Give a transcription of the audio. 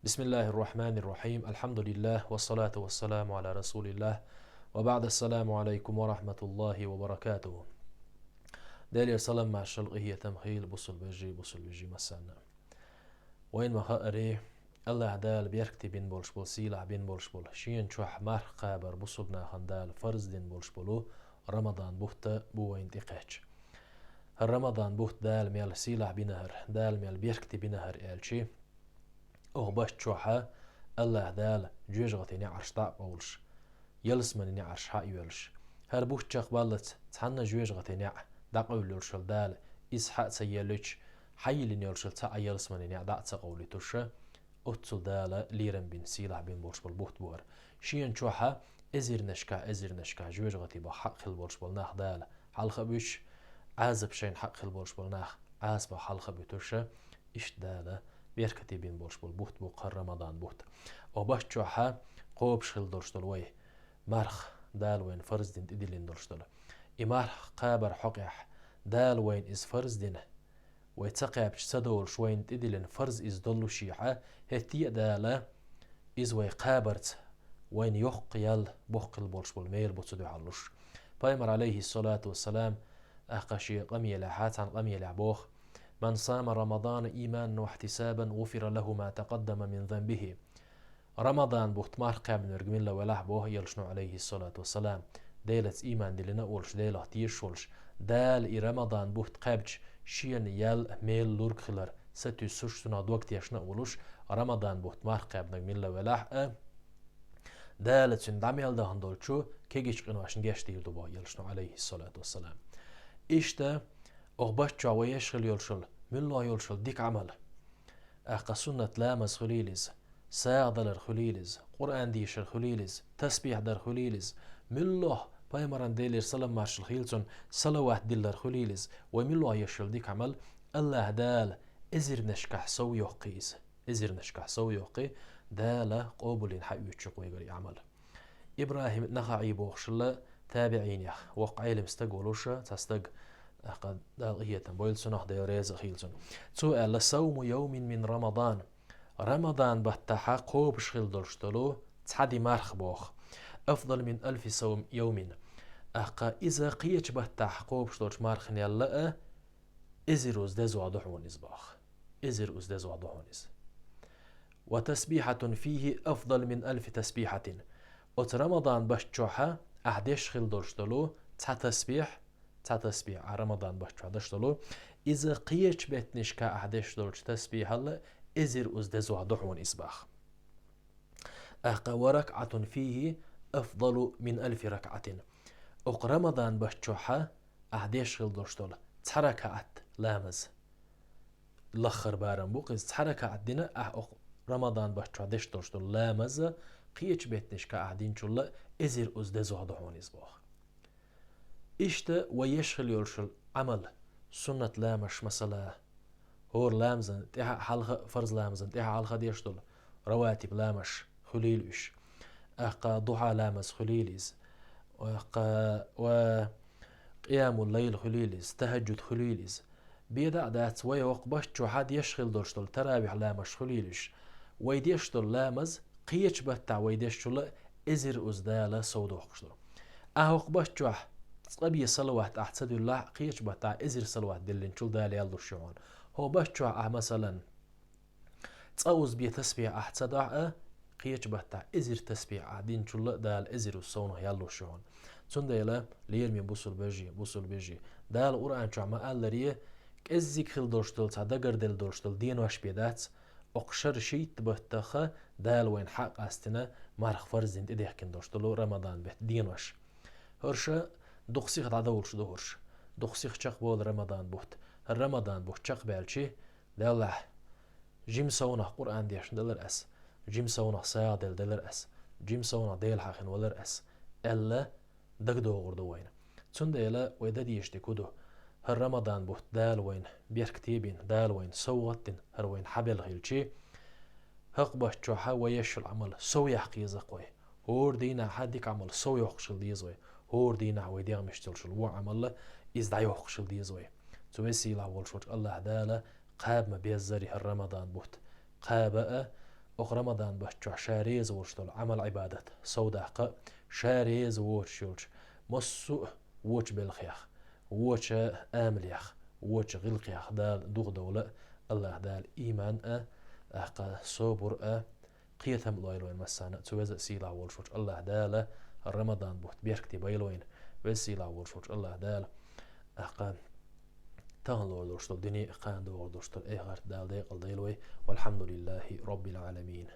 بسم الله الرحمن الرحيم. الحمد لله والصلاة والسلام على رسول الله وبعد. السلام عليكم ورحمة الله وبركاته. دالي سلام مع الشلق هي تمخيل بصل بجي مسانا وين ما خأري الله عدال بيركتي بين بولش بول سيلع بين بولش بول شين شوح مار قابر بصلنا خندال فرز دين بولش بولو رمضان بوهتا بوين تقاش الرمضان بوهت دال ميال سيلع بنهر دال ميال بيركتي بنهر إلشي أو باش تشوحا الله دال جوجغتي نعرش طاق بولش يلس من نعرش حق يولش هر بوش تشاق بالت تحنا جوجغتي نع داقو يلشل دال إس حق سيالوش حيلي نيلشل تا يلس من نع داق تقولي توشا أتصل دال ليرن بين سيلع بين بولش بالبوت بور شين تشوحا ازير نشكا جوجغتي بحق خل بولش بالناخ دال حلقة بيش عازب شين حق خل بولش بالناخ عازب حلقة بيتوشا إش دال بيركتي بين بولش بالبوت بوقر رمضان بوت او باش تشوحا قوب شخل درشتل وي مرخ دال وين فرز دين تدلين درشتل إمارخ قابر حقيح دال وين إز فرز دين ويتقاب تدول شوين تدلين فرز إز دلو شيحة هتي دالا إز وي قابرت وين يحقيال بوق البولش بالميل بوتسدو علوش بايمر عليه الصلاة والسلام أخشي قمي لحات عن قمي لعبوخ من صام رمضان إيمانا واحتسابا غفر له ما تقدم من ذنبه رمضان بوخت مارقا من رجمين له ولاح بوه يلشنو عليه الصلاة والسلام ديلت إيمان دلنا أولش ديله تيشولش دال إي رمضان بوخت قابج شين يال ميل لورك خلر ستو سوشتنا دوقت يشنا أولوش رمضان بوخت مارقا من رجمين له ولاح دالت سندام يال دهان دولشو كيجيش قنواشن جاشتي يلدو يلشنو عليه الصلاة والسلام إشتا أغباش جاويش خل يلشل من الله يلشل ديك عمل أخا سنة لامز خليلز ساعة دلر خليلز قرآن ديش الخليلز تسبيح در خليلز من الله بايمران ديلر سلام مارش الخيلتون صلوات دلر خليلز ومن الله يشل ديك عمل الله دال إزر نشكح سو يوقيز إزر نشكح سو يوقي دال قوبل حق يتشق ويقري عمل إبراهيم نخعي بوخشلا تابعين يخ وقعيل مستقولوشا تستق قد هي تنبويل سنة ديوريز خيلسون سؤال صوم يوم من رمضان رمضان بتحا قوب شغل درشتلو تحدي مارخ بوخ أفضل من 1000 صوم يوم أقا إذا قيتش بتح قوب شدورش مارخ نيلا إزر أزدز وضحونيز باخ إزر أزدز وضحونيز وتسبيحة فيه أفضل من 1000 تسبيحة أت رمضان بشتشوحا أحدش خل درشتلو تسبيح رمضان بشتشوحا دشتلو إذا قيتش بتنشكا أحدش درش تسبيح هلا إزر أزدز وضحون إسباخ أقا وركعة فيه أفضل من 1000 ركعة أق رمضان بشتشوحا أحدش خل درشتلو تحركات لامز لخر بارم بوقز تحركات دينا أق رمضان بشتشوحا دش درشتلو لامز قيتش بيتنشكا قاعدين شلا إزر أزدز وضحون إسباخ إشتا ويشخل يرشل عمل سنة لامش مثلا هور لامزن تيها حلقة فرز لامزن تيها حلقة ديشتل رواتب لامش خليلش أقا ضحى لامز خليلز وقيام الليل خليلز تهجد خليلز بيدا دات ويوق باش حد يشخل درشتل ترابح لامش خليلش ويديشتل لامز قيتش بتاع ويديشتل إزر أزدالة سودوخشتل أهوق باش جوح قبي صلوات أحسد الله قيتش بتاع إزر صلوات دلين شل دالي يالدو الشعون هو باش جوح مثلا تأوز بيه تسبيع أحسد قيتش بتاع إزر تسبيع دين شل دال إزر الصونه يالدو الشعون تنديلا ليرمي بوصل بيجي دال قرآن شو ما قال لريه كزيك خل درشتل تعدقر دل درشتل دين واش بيدات أقشر شي تبتخه دال وين حق استنا مارخ فرزين تديه كن درشتلو رمضان بيت دين واش هرشا دقسيخ دعدولش دهرش دقسيخ شق بول رمضان بوت الرمضان بوت شق بالشي دالله جيم سونا قرآن ديش دلر أس جيم سونا ساعة دلر أس جيم سونا ديل حاخن ولر أس ألا دقدو غردو وين تون ديلا ويدا ديش ديكودو هر رمضان بوت دال وين بيركتيبين دال وين سوغتن هر وين حبل غيلشي هقبش جوحا ويش العمل سو يحقي زقوي هور دينا حدك عمل سو يحقشل ديزوي هور دينا ويديغ مشتلشل وعمل إزدع يحقشل ديزوي تويسي لعول شوش الله دالا قاب ما بيزاري هالرمضان بوت قابا أخ رمضان بحجو شاريز ورشتول عمل عبادة صودق شاريز ووتشولش مصو ووتش بالخيخ ووتش آمليخ ووتش غلقيخ دال دوغ دولة الله دال إيمان أحقا صبر قيتهم لايلوين مسانا توز سيلا ورشوش الله دال رمضان بوت بيركتي بايلوين وسيلا ورشوش الله دال أحقا تان لور دوشتول دني قان دور دوشتول إيغار دال ديقل ديلوي والحمد لله رب العالمين.